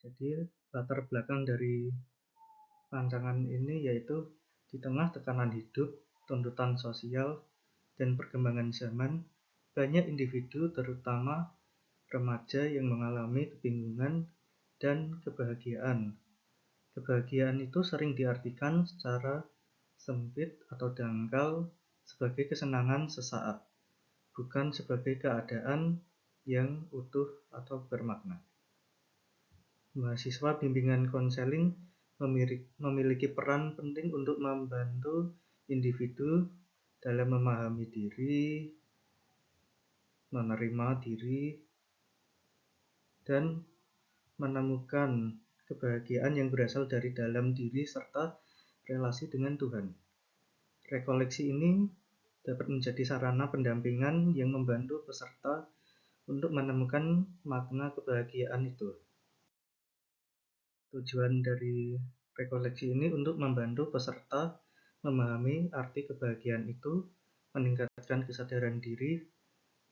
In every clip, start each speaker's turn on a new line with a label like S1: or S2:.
S1: Jadi latar belakang dari rancangan ini yaitu di tengah tekanan hidup, tuntutan sosial, dan perkembangan zaman, banyak individu terutama remaja yang mengalami kebingungan dan kebahagiaan. Kebahagiaan itu sering diartikan secara sempit atau dangkal sebagai kesenangan sesaat, bukan sebagai keadaan yang utuh atau bermakna. Mahasiswa bimbingan konseling memiliki peran penting untuk membantu individu dalam memahami diri, menerima diri, dan menemukan kebahagiaan yang berasal dari dalam diri serta relasi dengan Tuhan. Rekoleksi ini dapat menjadi sarana pendampingan yang membantu peserta untuk menemukan makna kebahagiaan itu. Tujuan dari rekoleksi ini untuk membantu peserta memahami arti kebahagiaan itu, meningkatkan kesadaran diri,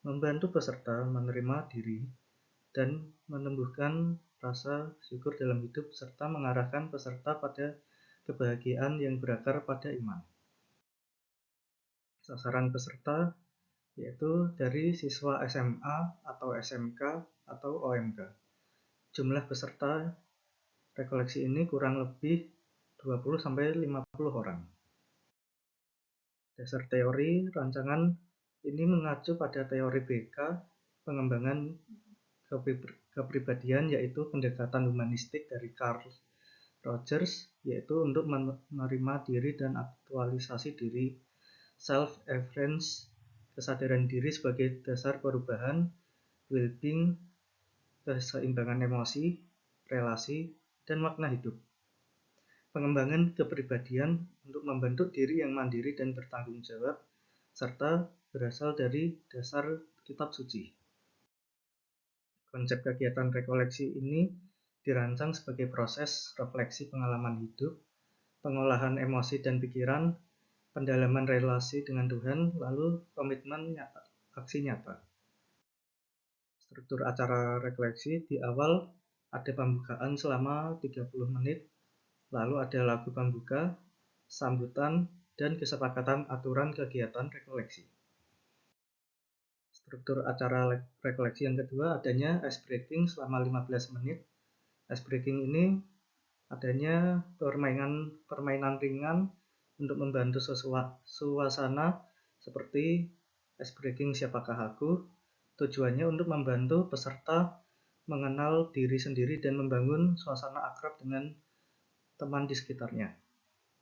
S1: membantu peserta menerima diri, dan menumbuhkan rasa syukur dalam hidup serta mengarahkan peserta pada kebahagiaan yang berakar pada iman. Sasaran peserta yaitu dari siswa SMA atau SMK atau OMK. Jumlah peserta rekoleksi ini kurang lebih 20-50 orang. Dasar teori rancangan ini mengacu pada teori BK, pengembangan kepribadian, yaitu pendekatan humanistik dari Carl Rogers, yaitu untuk menerima diri dan aktualisasi diri, self-awareness, kesadaran diri sebagai dasar perubahan, well-being, keseimbangan emosi, relasi, dan makna hidup. Pengembangan kepribadian untuk membentuk diri yang mandiri dan bertanggung jawab, serta berasal dari dasar kitab suci. Konsep kegiatan rekoleksi ini dirancang sebagai proses refleksi pengalaman hidup, pengolahan emosi dan pikiran, pendalaman relasi dengan Tuhan, lalu komitmen aksi nyata. Struktur acara rekoleksi di awal ada pembukaan selama 30 menit, lalu ada lagu pembuka, sambutan, dan kesepakatan aturan kegiatan rekoleksi. Struktur acara rekoleksi yang kedua adanya ice breaking selama 15 menit. Ice breaking ini adanya permainan ringan untuk membantu suasana seperti ice breaking siapakah aku. Tujuannya untuk membantu peserta mengenal diri sendiri dan membangun suasana akrab dengan teman di sekitarnya.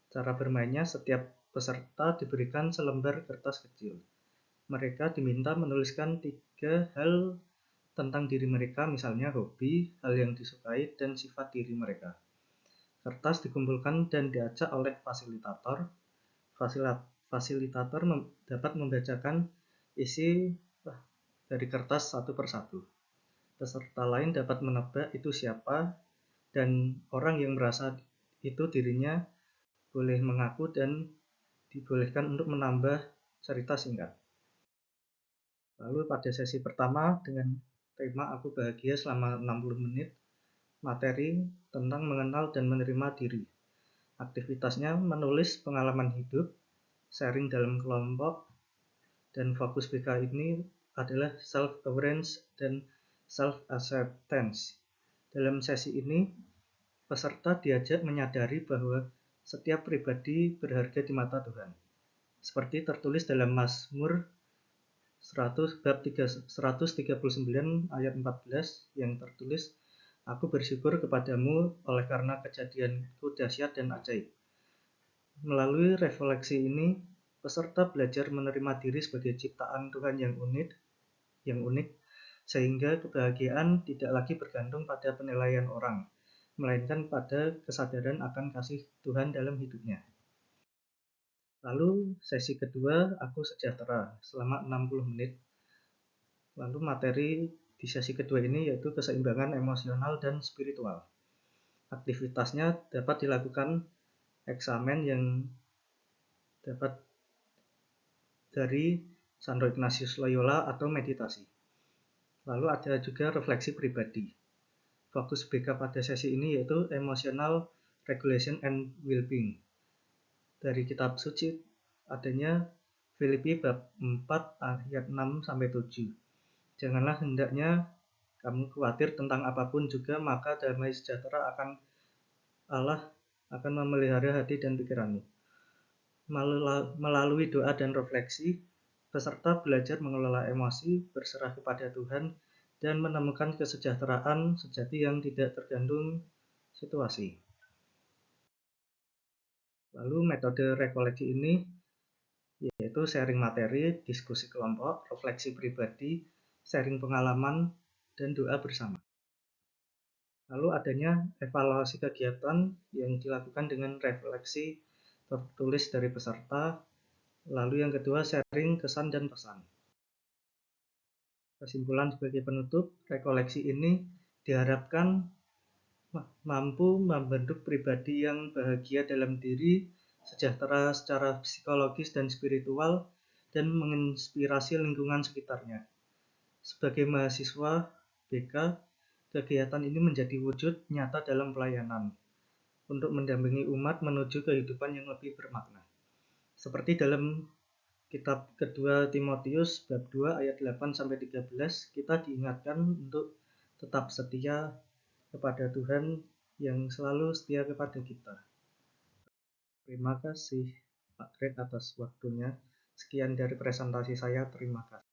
S1: Cara bermainnya, setiap peserta diberikan selembar kertas kecil. Mereka diminta menuliskan 3 hal tentang diri mereka, misalnya hobi, hal yang disukai, dan sifat diri mereka. Kertas dikumpulkan dan diacak oleh fasilitator. Fasilitator dapat membacakan isi dari kertas satu persatu. Peserta lain dapat menebak itu siapa, dan orang yang merasa itu dirinya boleh mengaku dan dibolehkan untuk menambah cerita singkat. Lalu pada sesi pertama dengan tema Aku Bahagia selama 60 menit, materi tentang mengenal dan menerima diri. Aktivitasnya menulis pengalaman hidup, sharing dalam kelompok, dan fokus BK ini adalah self-awareness dan self-acceptance. Dalam sesi ini, peserta diajak menyadari bahwa setiap pribadi berharga di mata Tuhan. Seperti tertulis dalam Mazmur 139 ayat 14 yang tertulis, Aku bersyukur kepadamu oleh karena kejadianku dahsyat dan ajaib. Melalui refleksi ini, peserta belajar menerima diri sebagai ciptaan Tuhan yang unik, sehingga kebahagiaan tidak lagi bergantung pada penilaian orang, melainkan pada kesadaran akan kasih Tuhan dalam hidupnya. Lalu sesi kedua, Aku Sejahtera, selama 60 menit. Lalu materi di sesi kedua ini yaitu keseimbangan emosional dan spiritual. Aktivitasnya dapat dilakukan eksamen yang dapat dari Santo Ignatius Loyola atau meditasi. Lalu ada juga refleksi pribadi. fokus BK pada sesi ini yaitu Emotional Regulation and Well-being. Dari kitab suci adanya Filipi bab 4 ayat 6 sampai 7. Janganlah hendaknya kamu khawatir tentang apapun juga, maka damai sejahtera akan Allah akan memelihara hati dan pikiranmu. Melalui doa dan refleksi, peserta belajar mengelola emosi, berserah kepada Tuhan, dan menemukan kesejahteraan sejati yang tidak tergantung situasi. Lalu metode rekoleksi ini yaitu sharing materi, diskusi kelompok, refleksi pribadi, sharing pengalaman, dan doa bersama. Lalu adanya evaluasi kegiatan yang dilakukan dengan refleksi tertulis dari peserta. Lalu yang kedua, sharing kesan dan pesan. Kesimpulan sebagai penutup, rekoleksi ini diharapkan mampu membentuk pribadi yang bahagia dalam diri, sejahtera secara psikologis dan spiritual, dan menginspirasi lingkungan sekitarnya. Sebagai mahasiswa BK, kegiatan ini menjadi wujud nyata dalam pelayanan untuk mendampingi umat menuju kehidupan yang lebih bermakna. Seperti dalam kitab kedua Timotius bab 2 ayat 8-13, kita diingatkan untuk tetap setia kepada Tuhan yang selalu setia kepada kita. Terima kasih Pak Greg atas waktunya. Sekian dari presentasi saya. Terima kasih.